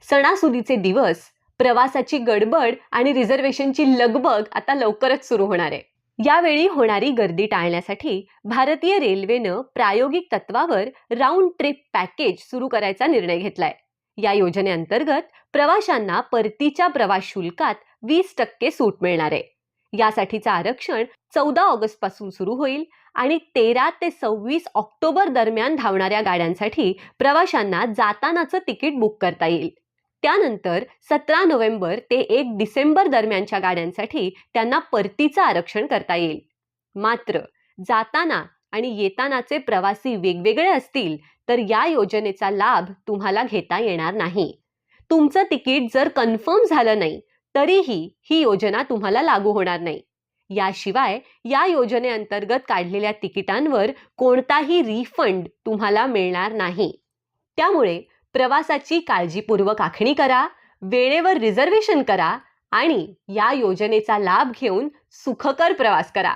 सणासुदीचे दिवस, प्रवासाची गडबड आणि रिझर्वेशनची लगबग आता लवकरच सुरू होणार आहे. यावेळी होणारी गर्दी टाळण्यासाठी भारतीय रेल्वेनं प्रायोगिक तत्वावर राऊंड ट्रिप पॅकेज सुरू करायचा निर्णय घेतलाय. या योजनेअंतर्गत प्रवाशांना परतीच्या प्रवास शुल्कात 20% सूट मिळणार आहे. यासाठीचं आरक्षण 14 ऑगस्ट पासून सुरू होईल आणि 13 ते 26 ऑक्टोबर दरम्यान धावणाऱ्या गाड्यांसाठी प्रवाशांना जातानाचं तिकीट बुक करता येईल. त्यानंतर 17 नोव्हेंबर ते 1 डिसेंबर दरम्यानच्या गाड्यांसाठी त्यांना परतीचं आरक्षण करता येईल. मात्र जाताना आणि येतानाचे प्रवासी वेगवेगळे असतील तर या योजनेचा लाभ तुम्हाला घेता येणार नाही. तुमचं तिकीट जर कन्फर्म झालं नाही तरीही ही योजना तुम्हाला लागू होणार नाही. याशिवाय या योजनेअंतर्गत काढलेल्या तिकिटांवर कोणताही रिफंड तुम्हाला मिळणार नाही. त्यामुळे प्रवासाची काळजीपूर्वक आखणी करा, वेळेवर रिझर्वेशन करा आणि या योजनेचा लाभ घेऊन सुखकर प्रवास करा.